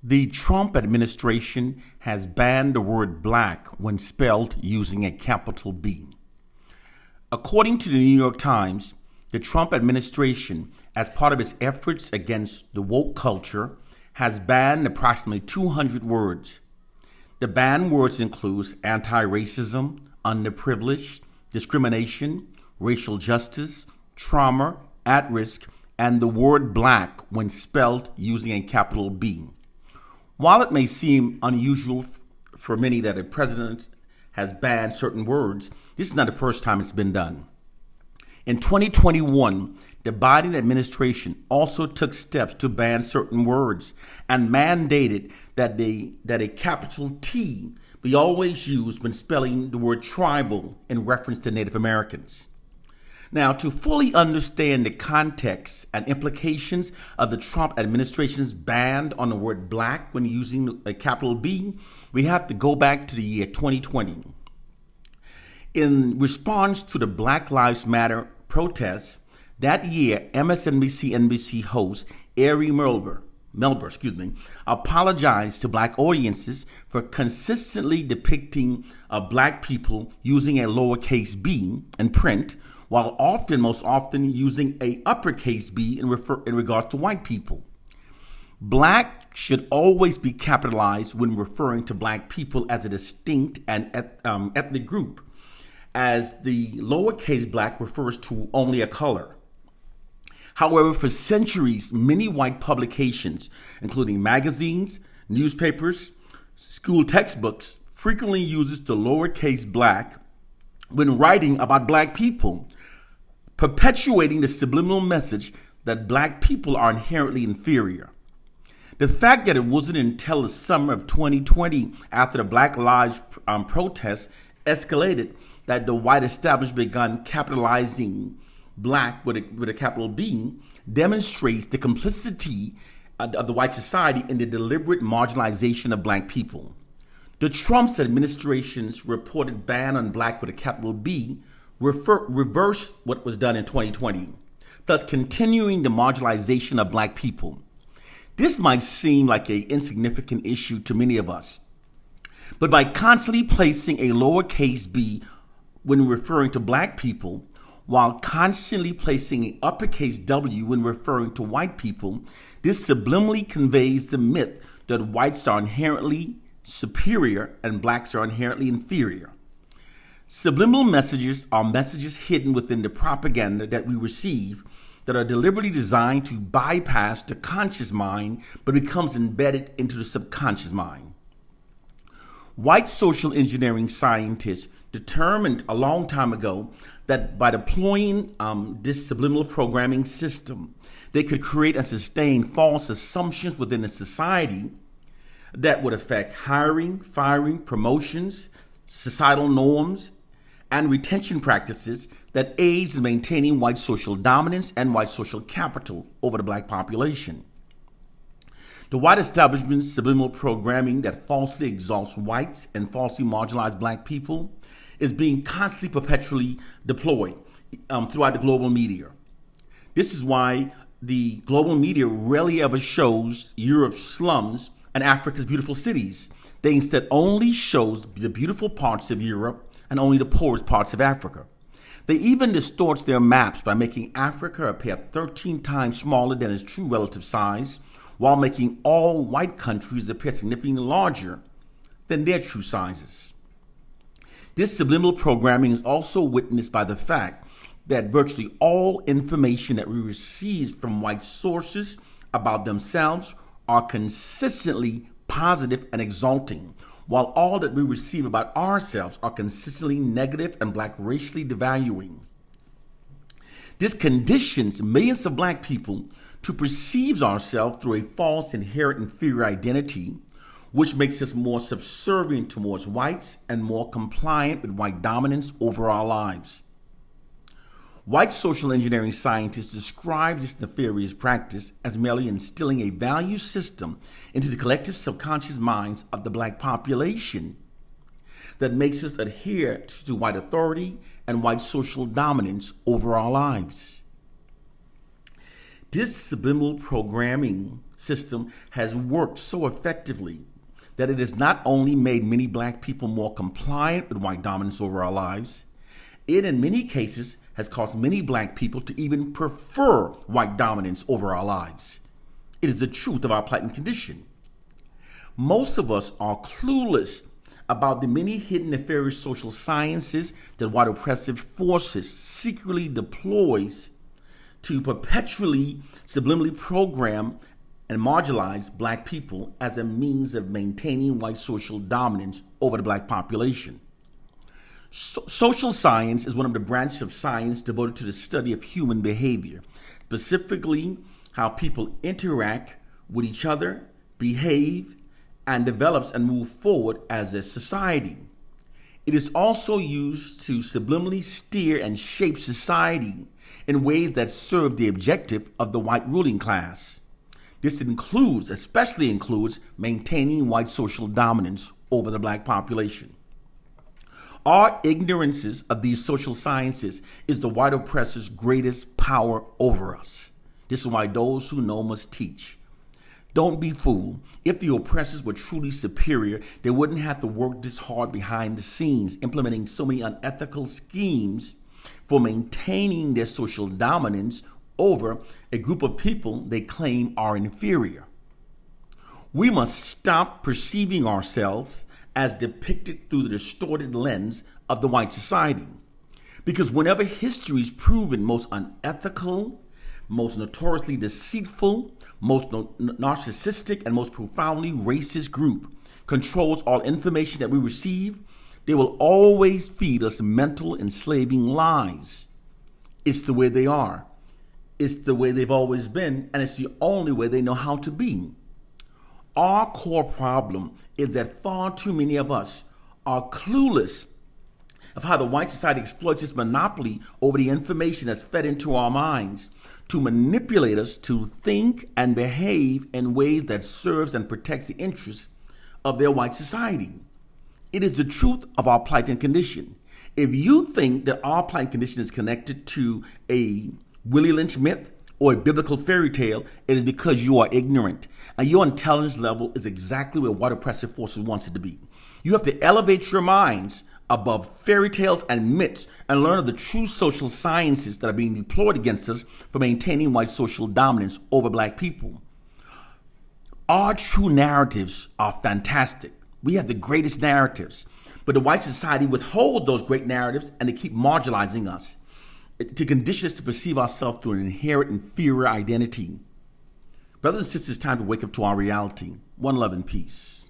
The Trump administration has banned the word black when spelled using a capital B. According to the New York Times, the Trump administration, as part of its efforts against the woke culture, has banned approximately 200 words. The banned words include anti-racism, underprivileged, discrimination, racial justice, trauma, at risk, and the word black when spelled using a capital B. While it may seem unusual for many that a president has banned certain words, this is not the first time it's been done. In 2021, the Biden administration also took steps to ban certain words and mandated that a capital T be always used when spelling the word tribal in reference to Native Americans. Now, to fully understand the context and implications of the Trump administration's ban on the word black when using a capital B, we have to go back to the year 2020. In response to the Black Lives Matter protests, that year, MSNBC host Ari Melber, apologized to black audiences for consistently depicting black people using a lowercase b in print, while most often using a uppercase b in regards to white people. Black should always be capitalized when referring to black people as a distinct and ethnic group, as the lowercase black refers to only a color. However, for centuries, many white publications, including magazines, newspapers, school textbooks, frequently uses the lowercase black when writing about black people, perpetuating the subliminal message that black people are inherently inferior. The fact that it wasn't until the summer of 2020, after the Black Lives protests escalated, that the white establishment began capitalizing black with a capital B, demonstrates the complicity of the white society in the deliberate marginalization of black people. The Trump administration's reported ban on black with a capital B reversed what was done in 2020, thus continuing the marginalization of black people. This might seem like an insignificant issue to many of us, but by constantly placing a lowercase b when referring to black people, while constantly placing an uppercase W when referring to white people, this subliminally conveys the myth that whites are inherently superior and blacks are inherently inferior. Subliminal messages are messages hidden within the propaganda that we receive that are deliberately designed to bypass the conscious mind but becomes embedded into the subconscious mind. White social engineering scientists determined a long time ago that by deploying this subliminal programming system, they could create and sustain false assumptions within a society that would affect hiring, firing, promotions, societal norms, and retention practices that aids in maintaining white social dominance and white social capital over the black population. The white establishment's subliminal programming that falsely exalts whites and falsely marginalizes black people is being constantly perpetually deployed throughout the global media. This is why the global media rarely ever shows Europe's slums and Africa's beautiful cities. They instead only shows the beautiful parts of Europe and only the poorest parts of Africa. They even distorts their maps by making Africa appear 13 times smaller than its true relative size, while making all white countries appear significantly larger than their true sizes. This subliminal programming is also witnessed by the fact that virtually all information that we receive from white sources about themselves are consistently positive and exalting, while all that we receive about ourselves are consistently negative and black racially devaluing. This conditions millions of black people to perceive ourselves through a false inherent inferior identity, which makes us more subservient towards whites and more compliant with white dominance over our lives. White social engineering scientists describe this nefarious practice as merely instilling a value system into the collective subconscious minds of the black population that makes us adhere to white authority and white social dominance over our lives. This subliminal programming system has worked so effectively that it has not only made many black people more compliant with white dominance over our lives, it in many cases has caused many black people to even prefer white dominance over our lives. It is the truth of our plight and condition. Most of us are clueless about the many hidden nefarious social sciences that white oppressive forces secretly deploys to perpetually subliminally program and marginalize black people as a means of maintaining white social dominance over the black population. Social science is one of the branches of science devoted to the study of human behavior, specifically how people interact with each other, behave, and develops and move forward as a society. It is also used to subliminally steer and shape society in ways that serve the objective of the white ruling class. This especially includes maintaining white social dominance over the black population. Our ignorances of these social sciences is the white oppressor's greatest power over us. This is why those who know must teach. Don't be fooled. If the oppressors were truly superior, they wouldn't have to work this hard behind the scenes, implementing so many unethical schemes for maintaining their social dominance over a group of people they claim are inferior. We must stop perceiving ourselves as depicted through the distorted lens of the white society. Because whenever history is proven most unethical, most notoriously deceitful, most narcissistic, and most profoundly racist group controls all information that we receive, they will always feed us mental enslaving lies. It's the way they are. It's the way they've always been, and it's the only way they know how to be. Our core problem is that far too many of us are clueless of how the white society exploits its monopoly over the information that's fed into our minds to manipulate us to think and behave in ways that serves and protects the interests of their white society. It is the truth of our plight and condition. If you think that our plight and condition is connected to a Willie Lynch myth or a biblical fairy tale, it is because you are ignorant. And your intelligence level is exactly where white oppressive forces wants it to be. You have to elevate your minds above fairy tales and myths and learn of the true social sciences that are being deployed against us for maintaining white social dominance over black people. Our true narratives are fantastic. We have the greatest narratives, but the white society withholds those great narratives and they keep marginalizing us to condition us to perceive ourselves through an inherent inferior identity. Brothers and sisters, it's time to wake up to our reality. One love and peace.